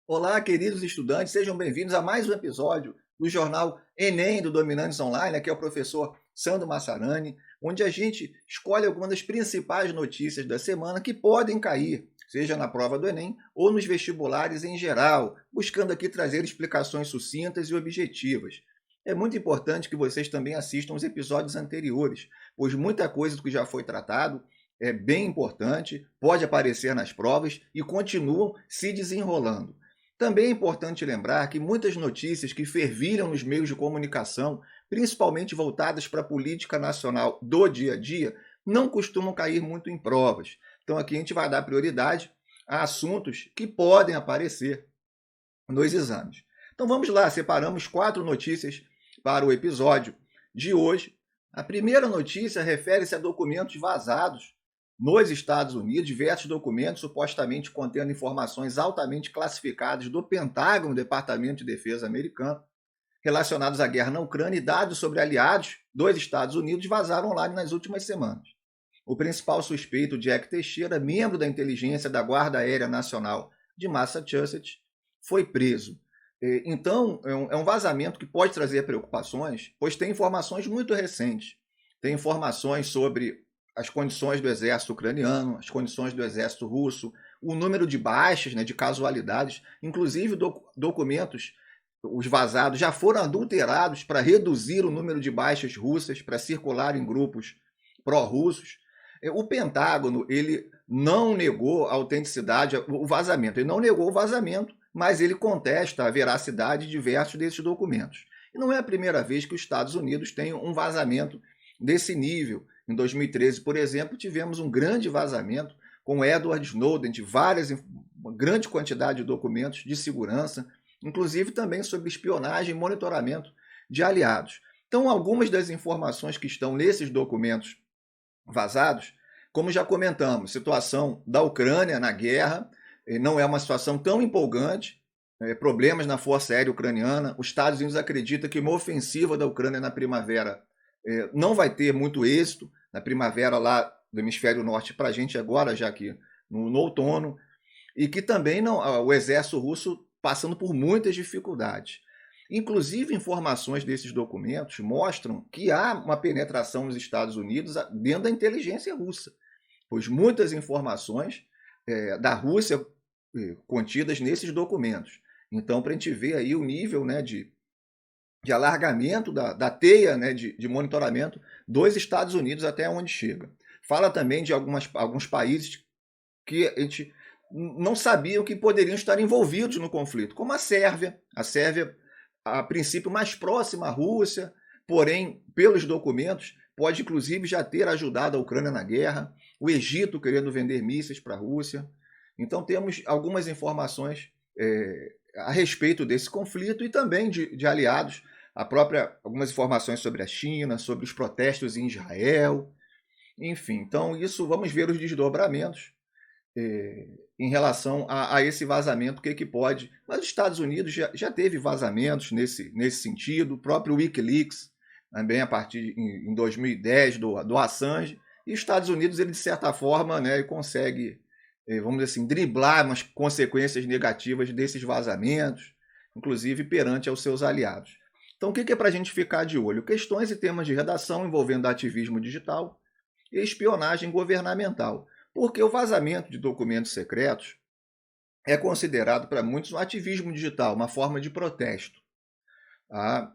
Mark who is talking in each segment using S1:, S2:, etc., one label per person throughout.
S1: Olá, queridos estudantes, sejam bem-vindos a mais um episódio do jornal Enem do Dominantes Online. Aqui é o professor Sandro Massarani, onde a gente escolhe algumas das principais notícias da semana que podem cair, seja na prova do Enem ou nos vestibulares em geral, buscando aqui trazer explicações sucintas e objetivas. É muito importante que vocês também assistam os episódios anteriores, pois muita coisa do que já foi tratado é bem importante, pode aparecer nas provas e continuam se desenrolando. Também é importante lembrar que muitas notícias que fervilham nos meios de comunicação, principalmente voltadas para a política nacional do dia a dia, não costumam cair muito em provas. Então aqui a gente vai dar prioridade a assuntos que podem aparecer nos exames. Então vamos lá, separamos 4 notícias para o episódio de hoje. A primeira notícia refere-se a documentos vazados nos Estados Unidos, diversos documentos supostamente contendo informações altamente classificadas do Pentágono, Departamento de Defesa americano, relacionados à guerra na Ucrânia e dados sobre aliados dos Estados Unidos vazaram online nas últimas semanas. O principal suspeito, Jack Teixeira, membro da inteligência da Guarda Aérea Nacional de Massachusetts, foi preso. Então, é um vazamento que pode trazer preocupações, pois tem informações muito recentes. Tem informações sobre as condições do exército ucraniano, as condições do exército russo, o número de baixas, né, de casualidades, inclusive documentos, os vazados, já foram adulterados para reduzir o número de baixas russas, para circular em grupos pró-russos. O Pentágono, ele não negou a autenticidade, o vazamento, ele não negou o vazamento, mas ele contesta a veracidade de diversos desses documentos. E não é a primeira vez que os Estados Unidos têm um vazamento desse nível. Em 2013, por exemplo, tivemos um grande vazamento com Edward Snowden de uma grande quantidade de documentos de segurança, inclusive também sobre espionagem e monitoramento de aliados. Então, algumas das informações que estão nesses documentos vazados, como já comentamos, situação da Ucrânia na guerra, não é uma situação tão empolgante, problemas na Força Aérea Ucraniana, os Estados Unidos acreditam que uma ofensiva da Ucrânia na primavera não vai ter muito êxito, na primavera lá do hemisfério norte para a gente agora, já que no outono, e que também não, o exército russo passando por muitas dificuldades. Inclusive, informações desses documentos mostram que há uma penetração nos Estados Unidos dentro da inteligência russa, pois muitas informações da Rússia contidas nesses documentos. Então, para a gente ver aí o nível, né, de alargamento da teia, né, de monitoramento dos Estados Unidos até onde chega. Fala também de alguns países que a gente não sabia que poderiam estar envolvidos no conflito, como a Sérvia. A Sérvia, a princípio, mais próxima à Rússia, porém, pelos documentos, pode inclusive já ter ajudado a Ucrânia na guerra, o Egito querendo vender mísseis para a Rússia. Então, temos algumas informações a respeito desse conflito e também de aliados, algumas informações sobre a China, sobre os protestos em Israel, enfim. Então, isso vamos ver os desdobramentos em relação a esse vazamento, o que pode. Mas os Estados Unidos já teve vazamentos nesse sentido, o próprio Wikileaks, também a partir em 2010, do Assange, e os Estados Unidos, ele de certa forma, né, consegue, vamos dizer assim, driblar umas consequências negativas desses vazamentos, inclusive perante aos seus aliados. Então, o que é para a gente ficar de olho? Questões e temas de redação envolvendo ativismo digital e espionagem governamental, porque o vazamento de documentos secretos é considerado para muitos um ativismo digital, uma forma de protesto. Tá?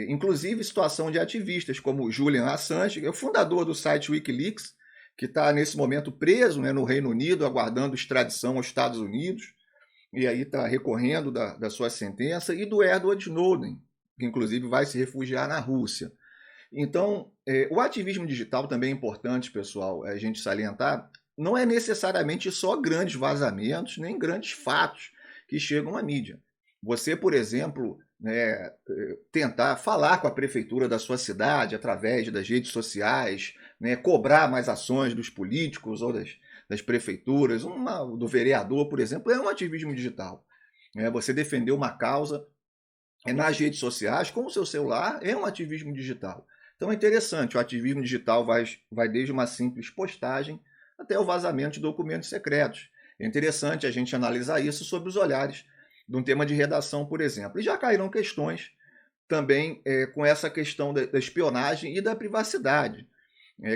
S1: Inclusive situação de ativistas como Julian Assange, que é o fundador do site Wikileaks, que está nesse momento preso, né, no Reino Unido, aguardando extradição aos Estados Unidos, e aí está recorrendo da sua sentença, e do Edward Snowden, que inclusive vai se refugiar na Rússia. Então, o ativismo digital também é importante, pessoal, a gente salientar. Não é necessariamente só grandes vazamentos, nem grandes fatos que chegam à mídia. Você, por exemplo, né, tentar falar com a prefeitura da sua cidade através das redes sociais, né, cobrar mais ações dos políticos ou das prefeituras, do vereador, por exemplo, é um ativismo digital. Você defender uma causa nas redes sociais, com o seu celular, é um ativismo digital. Então é interessante, o ativismo digital vai desde uma simples postagem até o vazamento de documentos secretos. É interessante a gente analisar isso sob os olhares de um tema de redação, por exemplo. E já caíram questões também com essa questão da espionagem e da privacidade,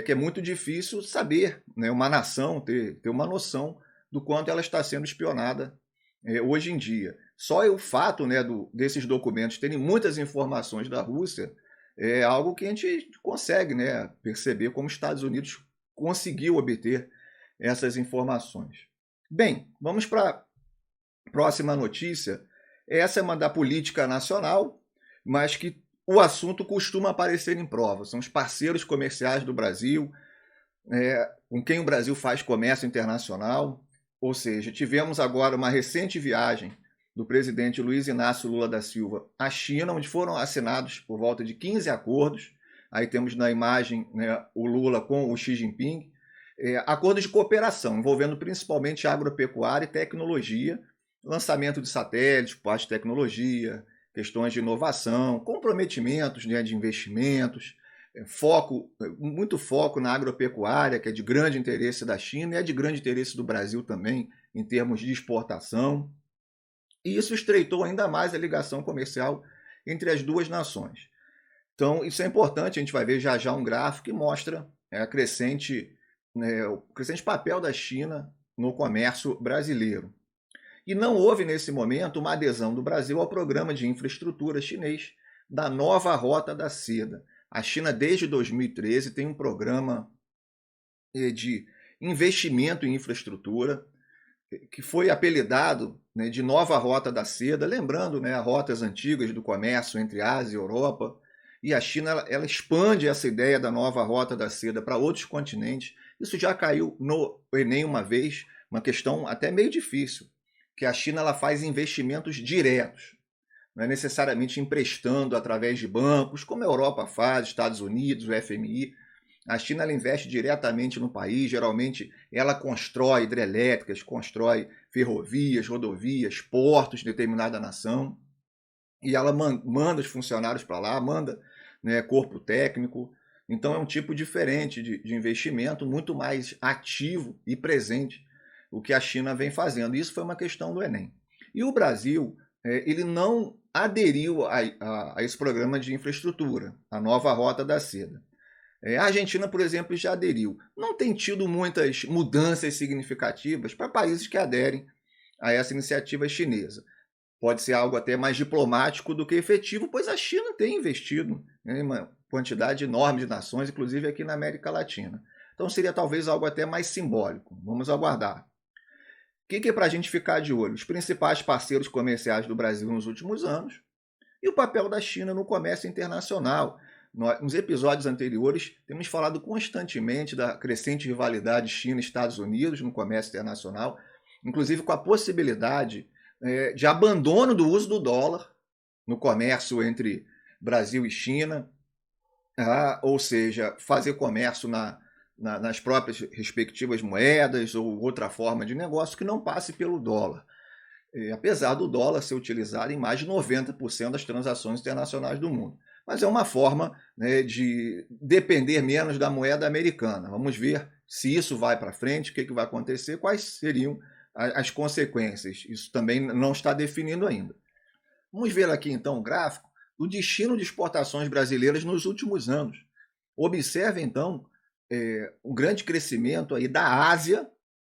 S1: que é muito difícil saber, né, uma nação ter uma noção do quanto ela está sendo espionada hoje em dia. Só o fato, né, desses documentos terem muitas informações da Rússia é algo que a gente consegue, né, perceber como os Estados Unidos conseguiu obter essas informações. Bem, vamos para a próxima notícia. Essa é uma da política nacional, mas que o assunto costuma aparecer em prova. São os parceiros comerciais do Brasil, com quem o Brasil faz comércio internacional. Ou seja, tivemos agora uma recente viagem do presidente Luiz Inácio Lula da Silva à China, onde foram assinados por volta de 15 acordos. Aí temos na imagem, né, o Lula com o Xi Jinping. Acordos de cooperação, envolvendo principalmente agropecuária e tecnologia, lançamento de satélites, parte de tecnologia, questões de inovação, comprometimentos, né, de investimentos, muito foco na agropecuária, que é de grande interesse da China e é de grande interesse do Brasil também, em termos de exportação. E isso estreitou ainda mais a ligação comercial entre as duas nações. Então, isso é importante, a gente vai ver já já um gráfico que mostra o crescente papel da China no comércio brasileiro. E não houve, nesse momento, uma adesão do Brasil ao programa de infraestrutura chinês da Nova Rota da Seda. A China, desde 2013, tem um programa de investimento em infraestrutura que foi apelidado, né, de Nova Rota da Seda, lembrando, né, as rotas antigas do comércio entre Ásia e Europa. E a China ela expande essa ideia da Nova Rota da Seda para outros continentes. Isso já caiu no Enem uma vez, uma questão até meio difícil, que a China ela faz investimentos diretos, não é necessariamente emprestando através de bancos, como a Europa faz, Estados Unidos, o FMI. A China ela investe diretamente no país, geralmente ela constrói hidrelétricas, constrói ferrovias, rodovias, portos de determinada nação, e ela manda os funcionários para lá, manda, né, corpo técnico. Então é um tipo diferente de investimento, muito mais ativo e presente, o que a China vem fazendo. Isso foi uma questão do Enem. E o Brasil ele não aderiu a esse programa de infraestrutura, a Nova Rota da Seda. A Argentina, por exemplo, já aderiu. Não tem tido muitas mudanças significativas para países que aderem a essa iniciativa chinesa. Pode ser algo até mais diplomático do que efetivo, pois a China tem investido em uma quantidade enorme de nações, inclusive aqui na América Latina. Então seria talvez algo até mais simbólico. Vamos aguardar. O que é para a gente ficar de olho? Os principais parceiros comerciais do Brasil nos últimos anos e o papel da China no comércio internacional. Nos episódios anteriores, temos falado constantemente da crescente rivalidade China-Estados Unidos no comércio internacional, inclusive com a possibilidade de abandono do uso do dólar no comércio entre Brasil e China, ou seja, fazer comércio nas próprias respectivas moedas ou outra forma de negócio que não passe pelo dólar. Apesar do dólar ser utilizado em mais de 90% das transações internacionais do mundo. Mas é uma forma, né, de depender menos da moeda americana. Vamos ver se isso vai para frente, o que vai acontecer, quais seriam as consequências. Isso também não está definido ainda. Vamos ver aqui então o gráfico do destino de exportações brasileiras nos últimos anos. Observe então um grande crescimento aí da Ásia,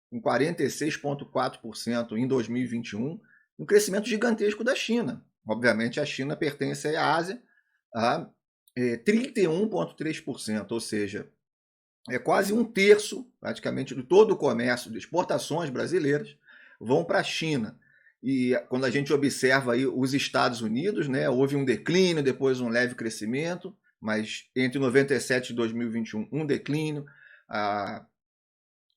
S1: com 46,4% em 2021, um crescimento gigantesco da China. Obviamente a China pertence à Ásia a 31,3%, ou seja, é quase um terço, praticamente, de todo o comércio de exportações brasileiras vão para a China. E quando a gente observa aí os Estados Unidos, né, houve um declínio, depois um leve crescimento, mas entre 97 e 2021, um declínio. A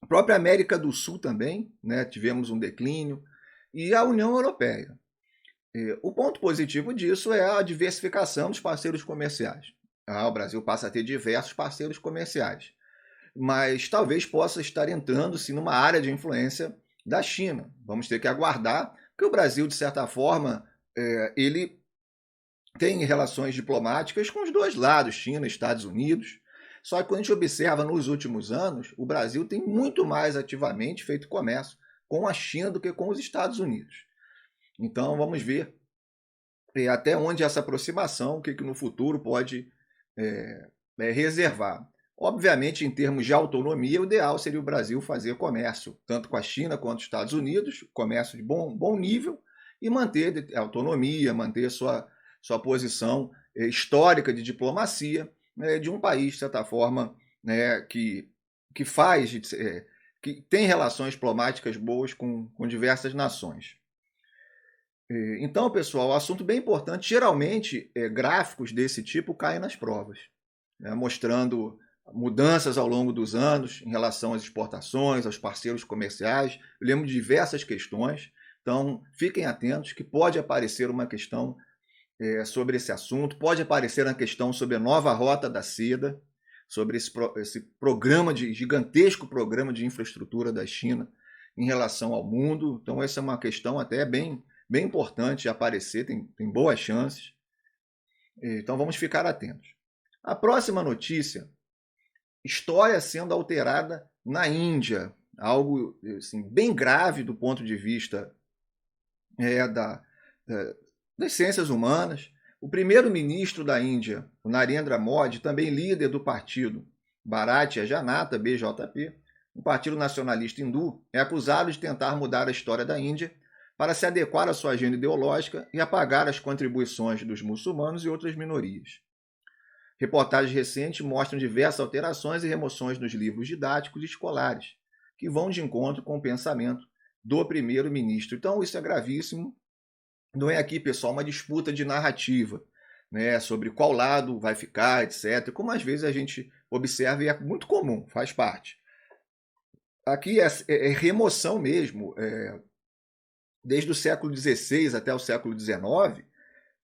S1: própria América do Sul também, né, tivemos um declínio. E a União Europeia. O ponto positivo disso é a diversificação dos parceiros comerciais. O Brasil passa a ter diversos parceiros comerciais, mas talvez possa estar entrando-se numa área de influência da China. Vamos ter que aguardar, porque o Brasil, de certa forma, ele tem relações diplomáticas com os dois lados, China e Estados Unidos. Só que quando a gente observa nos últimos anos, o Brasil tem muito mais ativamente feito comércio com a China do que com os Estados Unidos. Então, vamos ver até onde essa aproximação, o que no futuro pode reservar. Obviamente, em termos de autonomia, o ideal seria o Brasil fazer comércio, tanto com a China quanto com os Estados Unidos, comércio de bom nível, e manter a autonomia, manter sua posição histórica de diplomacia, de um país, de certa forma, que faz, que tem relações diplomáticas boas com diversas nações. Então, pessoal, assunto bem importante. Geralmente, gráficos desse tipo caem nas provas, mostrando mudanças ao longo dos anos em relação às exportações, aos parceiros comerciais. Eu lembro de diversas questões, então fiquem atentos que pode aparecer uma questão sobre esse assunto, pode aparecer uma questão sobre a nova rota da seda, sobre esse gigantesco programa de infraestrutura da China em relação ao mundo. Então essa é uma questão até bem importante de aparecer, tem boas chances. Então vamos ficar atentos. A próxima notícia, história sendo alterada na Índia, algo assim, bem grave do ponto de vista das ciências humanas. O primeiro-ministro da Índia, o Narendra Modi, também líder do partido Bharatiya Janata, BJP, um partido nacionalista hindu, é acusado de tentar mudar a história da Índia para se adequar à sua agenda ideológica e apagar as contribuições dos muçulmanos e outras minorias. Reportagens recentes mostram diversas alterações e remoções nos livros didáticos escolares, que vão de encontro com o pensamento do primeiro-ministro. Então, isso é gravíssimo. Não é aqui, pessoal, uma disputa de narrativa, sobre qual lado vai ficar, etc. Como às vezes a gente observa e é muito comum, faz parte. Aqui é remoção mesmo. Desde o século XVI até o século XIX,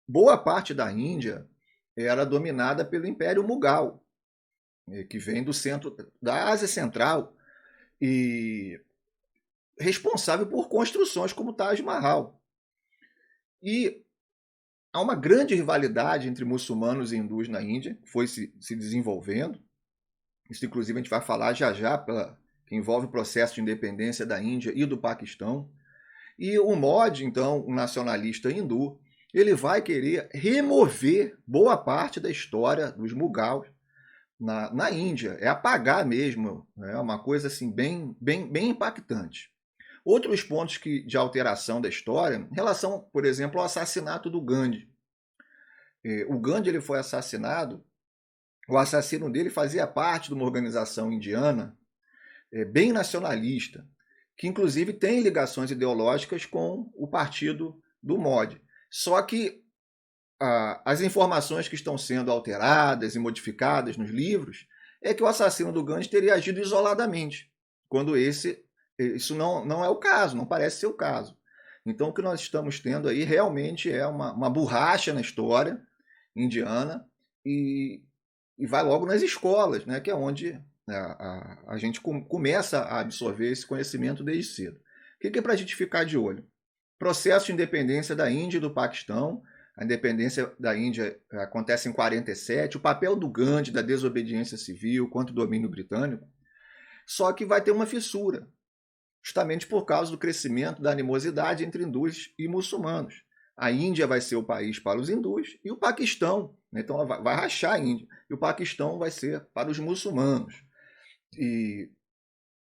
S1: boa parte da Índia era dominada pelo Império Mughal, que vem do centro da Ásia Central e responsável por construções como Taj Mahal. E há uma grande rivalidade entre muçulmanos e hindus na Índia, que foi se desenvolvendo. Isso, inclusive, a gente vai falar já, que envolve o processo de independência da Índia e do Paquistão. E o Modi, então, um nacionalista hindu, ele vai querer remover boa parte da história dos Mughals na Índia. É apagar mesmo, é uma coisa assim bem impactante. Outros pontos de alteração da história, em relação, por exemplo, ao assassinato do Gandhi. O Gandhi ele foi assassinado, o assassino dele fazia parte de uma organização indiana bem nacionalista, que inclusive tem ligações ideológicas com o partido do Modi. Só que as informações que estão sendo alteradas e modificadas nos livros é que o assassino do Gandhi teria agido isoladamente, quando isso não é o caso, não parece ser o caso. Então o que nós estamos tendo aí realmente é uma borracha na história indiana e vai logo nas escolas, que é onde a gente começa a absorver esse conhecimento desde cedo. O que é para a gente ficar de olho? Processo de independência da Índia e do Paquistão. A independência da Índia acontece em 47. O papel do Gandhi, da desobediência civil contra o domínio britânico. Só que vai ter uma fissura, justamente por causa do crescimento da animosidade entre hindus e muçulmanos. A Índia vai ser o país para os hindus e o Paquistão, então ela vai rachar a Índia, e o Paquistão vai ser para os muçulmanos. E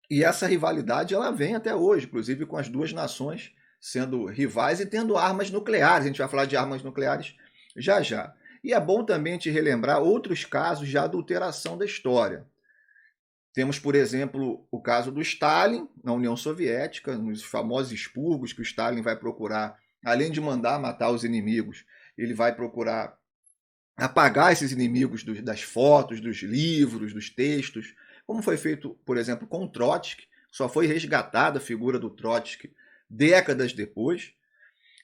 S1: essa rivalidade ela vem até hoje, inclusive com as duas nações sendo rivais e tendo armas nucleares. A gente vai falar de armas nucleares já. E é bom também te relembrar outros casos de adulteração da história. Temos, por exemplo, o caso do Stalin na União Soviética, nos famosos expurgos que o Stalin vai procurar, além de mandar matar os inimigos, ele vai procurar apagar esses inimigos das fotos, dos livros, dos textos, como foi feito, por exemplo, com o Trotsky. Só foi resgatada a figura do Trotsky décadas depois.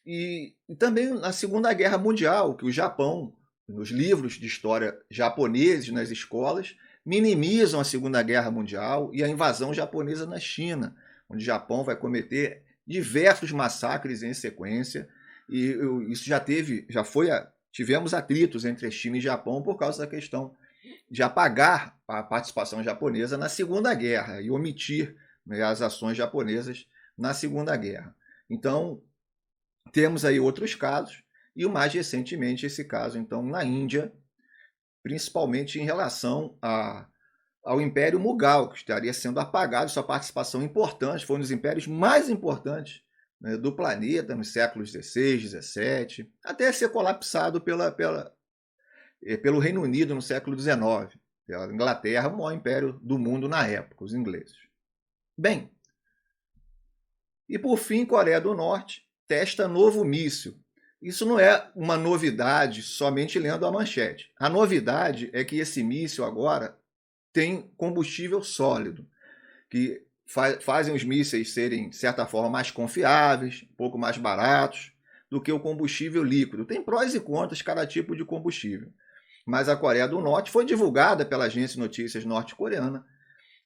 S1: E também na Segunda Guerra Mundial, que o Japão, nos livros de história japoneses nas escolas, minimizam a Segunda Guerra Mundial e a invasão japonesa na China, onde o Japão vai cometer diversos massacres em sequência. E isso tivemos atritos entre a China e Japão por causa da questão de apagar a participação japonesa na Segunda Guerra e omitir as ações japonesas na Segunda Guerra. Então, Temos aí outros casos, e o mais recentemente esse caso, então, na Índia, principalmente em relação ao Império Mughal, que estaria sendo apagado, sua participação importante, foi um dos impérios mais importantes, né, do planeta nos séculos XVI, XVII, até ser colapsado pelo Reino Unido no século XIX, pela Inglaterra, o maior império do mundo na época, os ingleses. Bem, e por fim, Coreia do Norte testa novo míssil. Isso não é uma novidade somente lendo a manchete. A novidade é que esse míssil agora tem combustível sólido, que fazem os mísseis serem, de certa forma, mais confiáveis, um pouco mais baratos do que o combustível líquido. Tem prós e contras cada tipo de combustível. Mas a Coreia do Norte foi divulgada pela agência de notícias norte-coreana,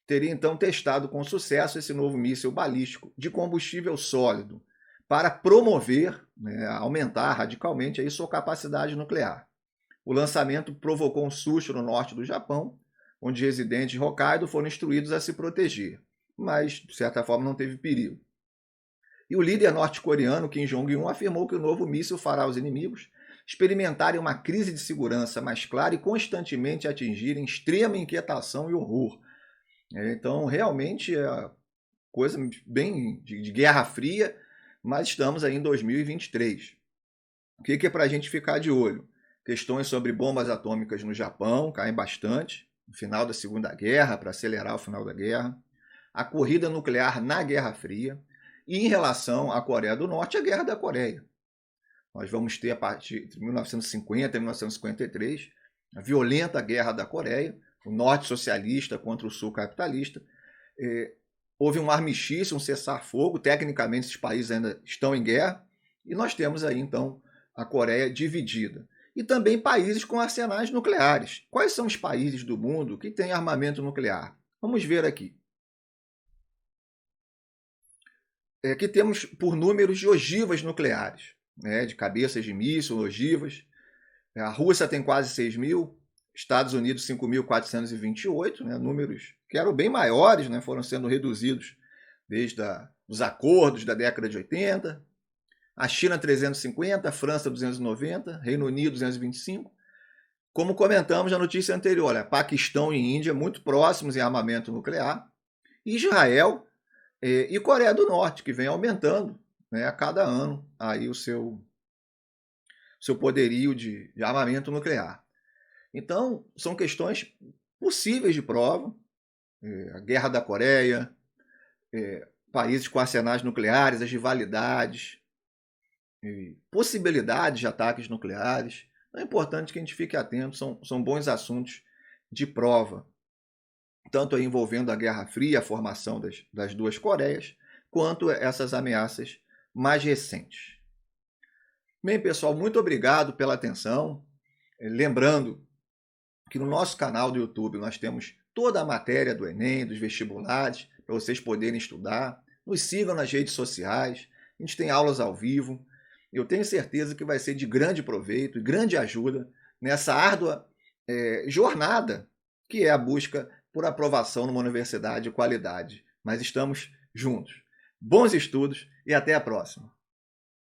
S1: teria então testado com sucesso esse novo míssil balístico de combustível sólido para promover, né, aumentar radicalmente aí sua capacidade nuclear. O lançamento provocou um susto no norte do Japão, onde residentes de Hokkaido foram instruídos a se proteger, mas, de certa forma, não teve perigo. E o líder norte-coreano, Kim Jong-un, afirmou que o novo míssil fará os inimigos experimentarem uma crise de segurança mais clara e constantemente atingirem extrema inquietação e horror. Então, realmente é coisa bem de Guerra Fria, mas estamos aí em 2023. O que é para a gente ficar de olho? Questões sobre bombas atômicas no Japão caem bastante, no final da Segunda Guerra, para acelerar o final da guerra. A corrida nuclear na Guerra Fria. E em relação à Coreia do Norte, a Guerra da Coreia. Nós vamos ter, a partir de 1950 e 1953, a violenta Guerra da Coreia, o norte socialista contra o sul capitalista. Houve um armistício, um cessar-fogo, tecnicamente esses países ainda estão em guerra, e nós temos aí então a Coreia dividida. E também países com arsenais nucleares. Quais são os países do mundo que têm armamento nuclear? Vamos ver aqui. Aqui temos por números de ogivas nucleares, né, de cabeças de míssil, ogivas. A Rússia tem quase 6 mil, Estados Unidos 5.428, né, números que eram bem maiores, né, foram sendo reduzidos desde os acordos da década de 80. A China 350, a França 290, Reino Unido 225. Como comentamos na notícia anterior, Paquistão e Índia muito próximos em armamento nuclear. Israel e Coreia do Norte, que vem aumentando, né, a cada ano aí o seu poderio de armamento nuclear. Então, são questões possíveis de prova. A Guerra da Coreia, países com arsenais nucleares, as rivalidades, possibilidades de ataques nucleares. É importante que a gente fique atento, são bons assuntos de prova, tanto aí envolvendo a Guerra Fria, a formação das duas Coreias, quanto essas ameaças mais recentes. Bem, pessoal, muito obrigado pela atenção. Lembrando que no nosso canal do YouTube nós temos toda a matéria do Enem, dos vestibulares, para vocês poderem estudar. Nos sigam nas redes sociais, a gente tem aulas ao vivo. Eu tenho certeza que vai ser de grande proveito e grande ajuda nessa árdua jornada que é a busca por aprovação numa universidade de qualidade. Mas estamos juntos. Bons estudos e até a próxima!